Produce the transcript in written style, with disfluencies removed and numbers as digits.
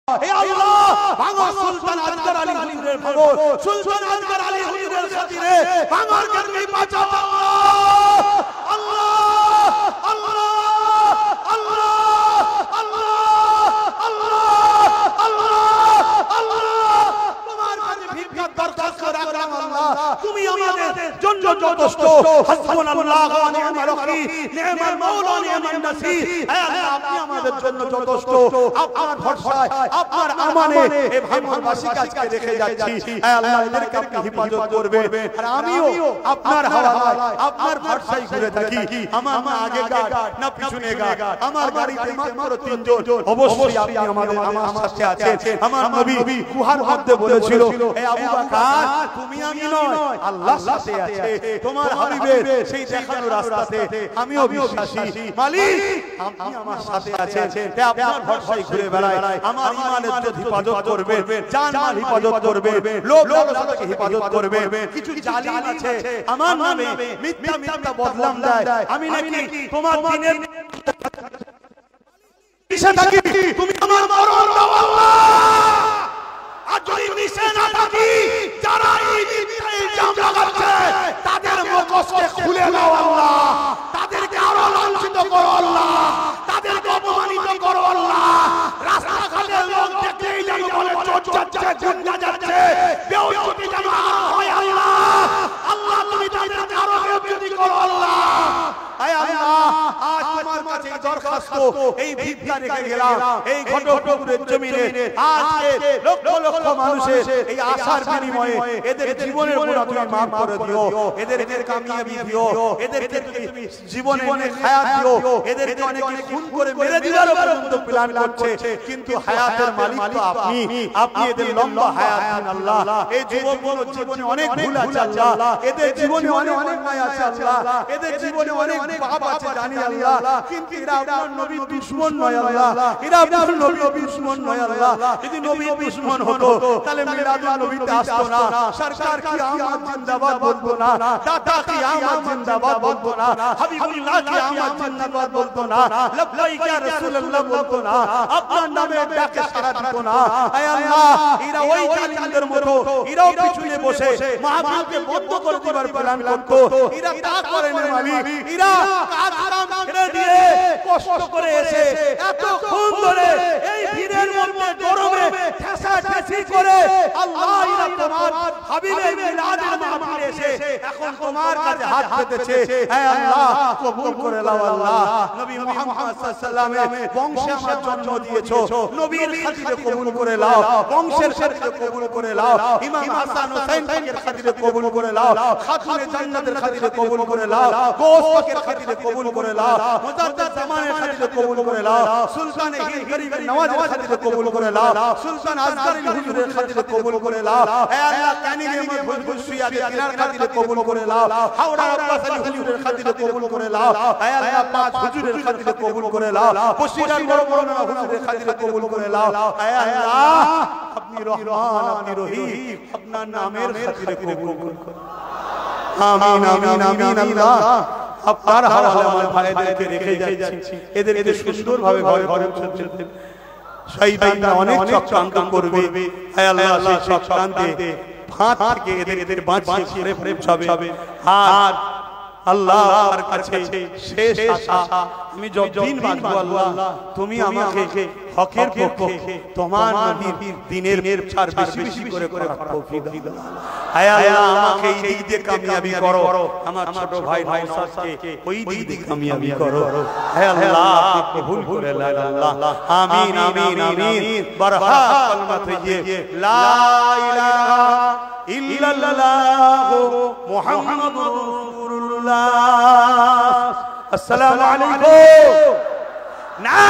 হে আল্লাহ ভাঙো সুলতান আজগর আলী হুজুরের ভাঙো সুলতান আজগর আলী হুজুরের খাতিরে ভাঙার জন্য বাঁচাও আল্লাহ আল্লাহ আল্লাহ আল্লাহ আল্লাহ আল্লাহ আল্লাহ তোমার কাছে ভিক্ষা দরখাস্ত রাখলাম আল্লাহ তুমি আমাদের জন্য যথেষ্ট হাসবুনাল্লাহু ওয়া নি'মাল ওয়াকিল নি'মাল মাওলা ওয়া নি'মান নাসির হে আল্লাহ আপনি আমাদের জন্য যথেষ্ট আপনার ভরসায় আপনার আমানে এই ভাঙনবাসী কাজকে রেখে যাচ্ছি হে আল্লাহ এদেরকে আপনি হেফাজত করবেন আর আমিও আপনার হাওয়ালায় আপনার ভরসায় ঘুরে থাকি আমার না আগে গাড় না পিছনে গাড় আমার গাড়িতে মাত্র তিনজন অবশ্যই আপনি আমার সাথে আছেন আমার নবী গুহার মধ্যে বলেছিল হে আবু বকর তুমি আমি নয় আল্লাহ সাথে আছে তোমার হাবিবের সেই দেখানো রাস্তাতে আমিও বিশ্বাসী মালিক আপনি আমার সাথে আছেন হে আপনার ভরসায় ঘুরে বেড়াই আমার ঈমানের যদি হেফাজত করবেন জান মাল হেফাজত করবেন লোভ লালসাকে হেফাজত করবেন কিছু জালিম আছে আমার নামে মিথ্যা মিথ্যা বদনাম দেয় আমি নাকি তোমার দিনের পিছে থাকি তুমি আমার মরণ দাও আল্লাহ আর যদি পিছে না থাকি যারা এই ইলজাম লাগাচ্ছে তাদের মুখোশকে খুলে দাও আল্লাহ তাদেরকে আরো লাঞ্ছিত করো আল্লাহ তাদেরকে অপমানিত করো আল্লাহ রাস্তাঘাটে লোক দেখলেই যেন বলে চোর যাচ্ছে গুন্ডা যাচ্ছে বেয়াদবি যেন হয় আল্লাহ আল্লাহ তুমি তাদেরকে আরো বেয়াদবি করো আল্লাহ হে আল্লাহ আজ তোমার কাছে দরখাস্ত এই ভিক্ষা রেখে গেলাম এই ঘটকপুরের জমিনে আজকে লক্ষ লক্ষ মানুষের এই আশার বিনিময়ে এদের জীবনের গুনাহ তুমি maaf করে দিও এদের কামিয়াবি দিও এদেরকে তুমি জীবনে হায়াত দিও এদেরকে অনেকে খুন করে মেরে দেওয়ার পর্যন্ত প্ল্যান করছে কিন্তু হায়াতের মালিক তো আপনি আপনি এদের লম্বা হায়াত দিন আল্লাহ এই যুবকগুলোর জীবনে অনেক ভুল আছে আল্লাহ এদের জীবনে অনেক অন্যায় আছে আল্লাহ এদের জীবনে অনেক পাপ আছে জানি আল্লাহ কিন্তু এরা আপনার নবীর দুশমন নয় আল্লাহ এরা আপনার নবীর দুশমন নয় আল্লাহ যদি নবীর দুশমন হতো তাহলে মিলাদুন নবীতে আসতো না সরকার কিয়ামত জিন্দাবাদ বলতো না দাদা কিয়ামত জিন্দাবাদ বলতো না হাবিবুল্লাহ কিয়ামত জিন্দাবাদ বলতো না লব্বাইক ইয়া রাসূলুল্লাহ বলতো না আপনার নামে ডাকে সাড়া দিত না হে আল্লাহ এরা ওই জালিমদের মতো এরাও পিছনে বসে মাহফিলকে বন্ধ করে দেবার প্ল্যান করতো এরা তা করে না মালিক এরা কাজ কাম ছেড়ে দিয়ে কষ্ট করে এসে এতক্ষণ ধরে এই ভিড়ের মধ্যে গরমে ঠেসাঠেসি করে আল্লাহ এরা তোমার হাবিবের মিলাদের মাহফিলে এসে এখন তোমার কাছে হাত পেতেছে হে আল্লাহ কবুল করে নাও আল্লাহ নবী মুহাম্মদ সাল্লাল্লাহু আলাইহি ওয়াসাল্লামের বংশে আমার জন্ম দিয়েছো নবীর খাতিরে কবুল করে নাও বংশের খাতিরে কবুল করে নাও ইমাম হাসান হোসেনের খাতিরে কবুল করে নাও খাতুনে জান্নাতের খাতিরে কবুল করে নাও গোসপাকের খাতিরে কবুল করে নাও মুজাদ্দাদ জামানের খাতিরে কবুল করে নাও সুলতান হিন্দ গরিবের নওয়াজের খাতিরে কবুল করে নাও সুলতান আজগর আলী হুজুরের খাতিরে কবুল করে নাও হে আল্লাহ কানিরে ভুলভুলসিয়াকে তিনার খাতিরে কবুল করে নাও হাওড়া আব্বাস আলী হুজুরের খাতিরে কবুল করে নাও হে আল্লাহ পাঁচ হুজুরের খাতিরে কবুল করে নাও বসিরার বড় বড় হুজুরের খাতিরে কবুল করে নাও হে আল্লাহ আপনি রহমান আপনি রহিম আপনার নামের খাতিরে কবুল করুন আমিন আমিন আমিন আল্লাহ আপনার হাওয়ালে আমার ভাইদেরকে রেখে যাচ্ছি এদেরকে সুন্দরভাবে ঘরে ঘরে পৌঁছে দেন শয়তানরা অনেক চক্রান্ত করবে হে আল্লাহ সেই চক্রান্তে ফাঁদ থেকে এদের বাঁচিয়ে ফিরে পৌঁছাবে আর আল্লাহর কাছে শেষ আশা আমি যতদিন বাঁচবো আল্লাহ তুমি আমাকে হকের পক্ষে তোমার নবীর দ্বীনের প্রচার বেশি বেশি করে করার তৌফিক দাও হে আল্লাহ আমাকে এই দিক দিয়ে কামিয়াবি করো আমার ছোট ভাই নওশাদকে ওই দিক দিয়ে কামিয়াবি করো হে আল্লাহ আপনি কবুল করে নেন আল্লাহ আমিন আমিন আমিন বারহাত কলমা তৈয়ব লা ইলাহা ইল্লাল্লাহু মুহাম্মাদুর রাসূলুল্লাহ আসসালামু আলাইকুম না